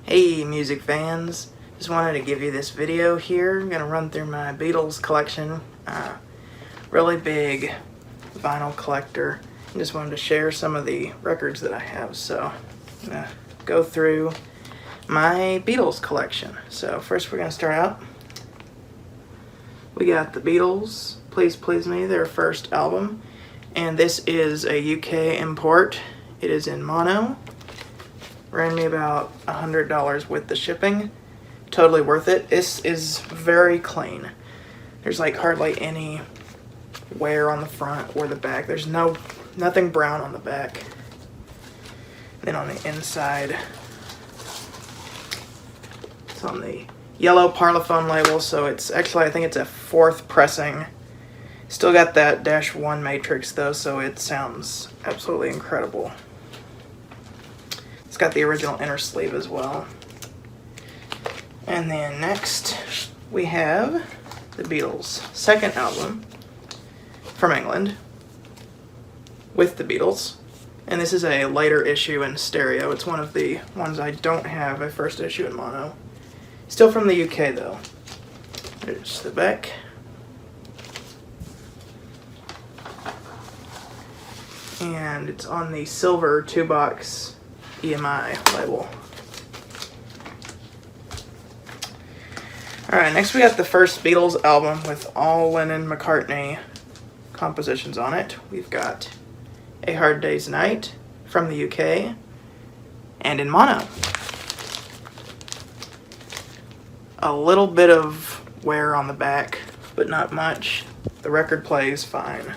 Hey music fans, just wanted to give you this video here. I'm going to run through my Beatles collection. Really big vinyl collector. I just wanted to share some of the records that I have. So I'm going to go through my Beatles collection. So first we're going to start out. We got the Beatles, Please Please Me, their first album. And this is a UK import. It is in mono. Ran me about $100 with the shipping. Totally worth it. This is very clean. There's like hardly any wear on the front or the back. There's nothing brown on the back. Then on the inside, it's on the yellow Parlophone label, so it's actually, I think it's a 4th pressing. Still got that -1 matrix though, so it sounds absolutely incredible. It's got the original inner sleeve as well. And then next we have the Beatles' second album from England with the Beatles. And this is a later issue in stereo. It's one of the ones I don't have, a first issue in mono. Still from the UK though. There's the back. And it's on the silver 2-box EMI label. Alright, next we got the first Beatles album with all Lennon-McCartney compositions on it. We've got A Hard Day's Night from the UK and in mono. A little bit of wear on the back, but not much. The record plays fine.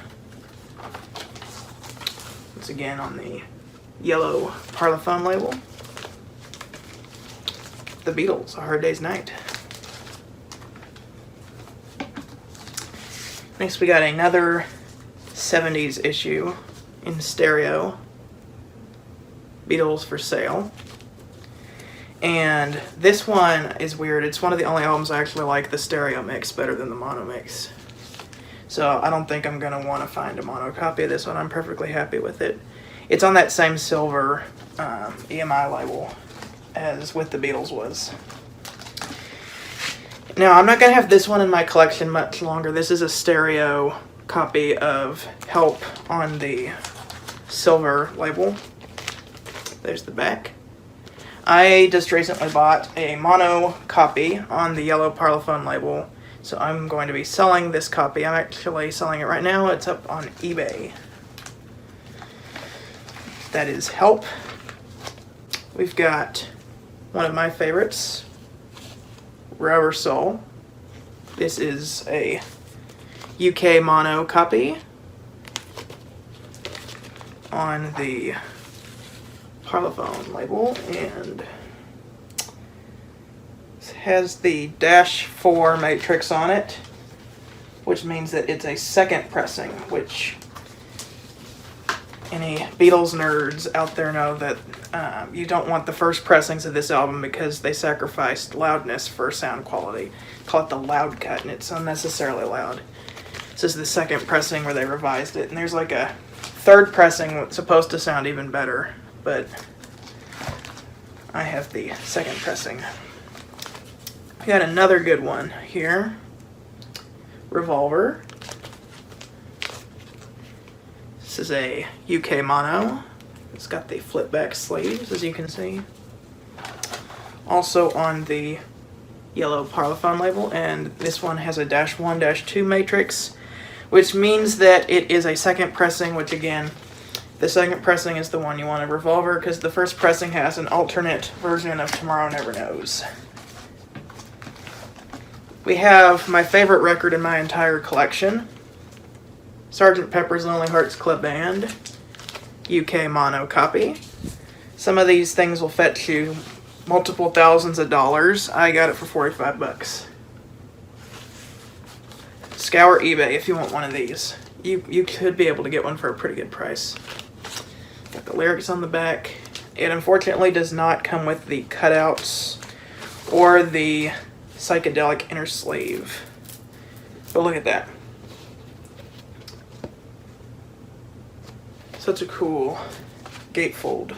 It's again on the yellow Parlophone label. The Beatles, A Hard Day's Night. Next we got another 70s issue in stereo. Beatles for Sale. And this one is weird. It's one of the only albums I actually like the stereo mix better than the mono mix. So I don't think I'm going to want to find a mono copy of this one. I'm perfectly happy with it. It's on that same silver EMI label as with the Beatles was. Now, I'm not going to have this one in my collection much longer. This is a stereo copy of Help on the silver label. There's the back. I just recently bought a mono copy on the yellow Parlophone label, so I'm going to be selling this copy. I'm actually selling it right now. It's up on eBay. That is Help. We've got one of my favorites, Rubber Soul. This is a UK mono copy on the Parlophone label, and it has the -4 matrix on it, which means that it's a second pressing, which any Beatles nerds out there know that you don't want the first pressings of this album because they sacrificed loudness for sound quality. Call it the loud cut, and it's unnecessarily loud. This is the second pressing where they revised it, and there's like a third pressing that's supposed to sound even better, but I have the second pressing. We got another good one here, Revolver. This is a UK mono. It's got the flip back sleeves, as you can see. Also on the yellow Parlophone label, and this one has a -1-2 matrix, which means that it is a second pressing, which again, the second pressing is the one you want in Revolver, because the first pressing has an alternate version of Tomorrow Never Knows. We have my favorite record in my entire collection, Sgt. Pepper's Lonely Hearts Club Band, UK mono copy. Some of these things will fetch you multiple thousands of dollars. I got it for 45 bucks. Scour eBay if you want one of these. You could be able to get one for a pretty good price. Got the lyrics on the back. It unfortunately does not come with the cutouts or the psychedelic inner sleeve. But look at that. Such a cool gatefold.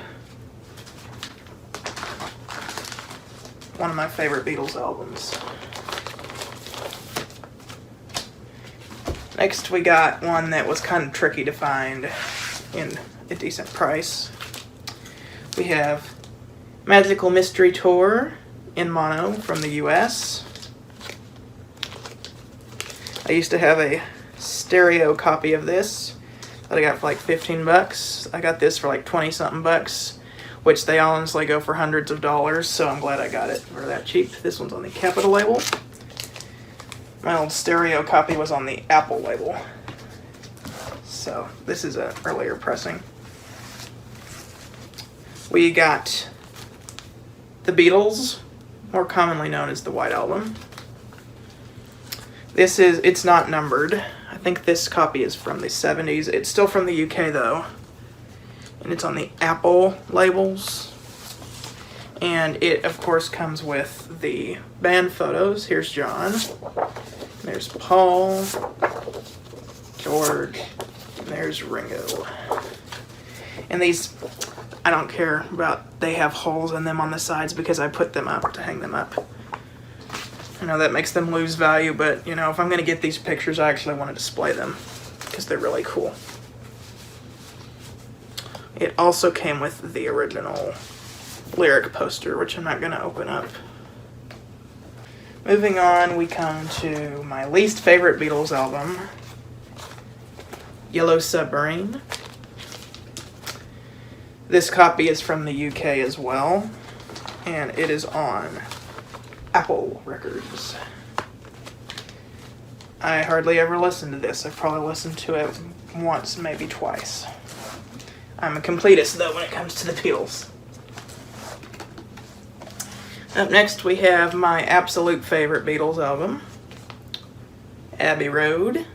one of my favorite Beatles albums. Next we got one that was kind of tricky to find in a decent price. We have Magical Mystery Tour in mono from the US. I used to have a stereo copy of this that I got for like 15 bucks. I got this for like 20 something bucks, which they honestly go for hundreds of dollars, so I'm glad I got it for that cheap. This one's on the Capitol label. My old stereo copy was on the Apple label. So this is an earlier pressing. We got the Beatles, more commonly known as the White Album. It's not numbered. I think this copy is from the 70s. It's still from the UK though. And it's on the Apple labels. And it, of course, comes with the band photos. Here's John. There's Paul, George, and there's Ringo. And these, I don't care about, they have holes in them on the sides because I put them up to hang them up. I know that makes them lose value, but you know, if I'm going to get these pictures, I actually want to display them because they're really cool. It also came with the original lyric poster, which I'm not going to open up. Moving on, we come to my least favorite Beatles album, Yellow Submarine. This copy is from the UK as well, and it is on Apple Records. I hardly ever listen to this. I've probably listened to it once, maybe twice. I'm a completist, though, when it comes to the Beatles. Up next, we have my absolute favorite Beatles album, Abbey Road.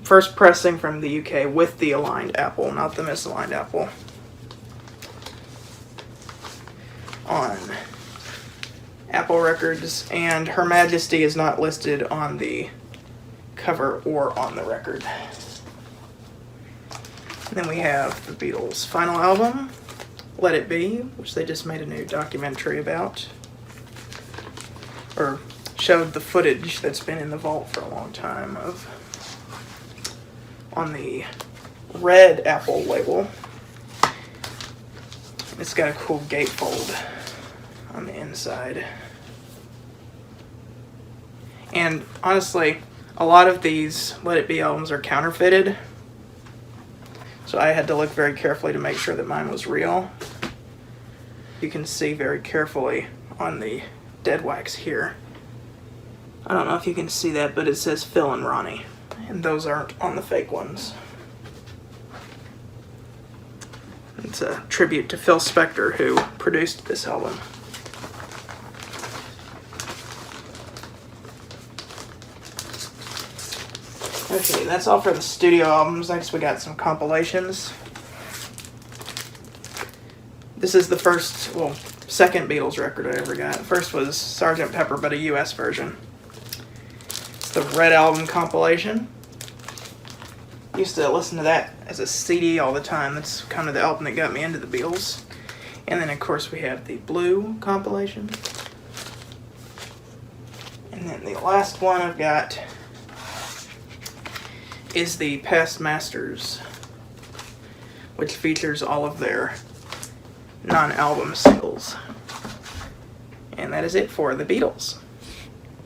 First pressing from the UK with the aligned apple, not the misaligned apple. On Apple Records, and Her Majesty is not listed on the cover or on the record. And then we have the Beatles' final album, Let It Be, which they just made a new documentary about, or showed the footage that's been in the vault for a long time of, on the red Apple label. It's got a cool gatefold on the inside. And honestly, a lot of these Let It Be albums are counterfeited. So I had to look very carefully to make sure that mine was real. You can see very carefully on the dead wax here. I don't know if you can see that, but it says Phil and Ronnie. And those aren't on the fake ones. It's a tribute to Phil Spector, who produced this album. Okay, that's all for the studio albums. Next we got some compilations. This is the second Beatles record I ever got. First was Sgt. Pepper, but a US version. It's the Red Album compilation. Used to listen to that as a CD all the time. That's kind of the album that got me into the Beatles. And then, of course, we have the Blue compilation. And then the last one I've got is the Past Masters, which features all of their non-album singles. And that is it for the Beatles.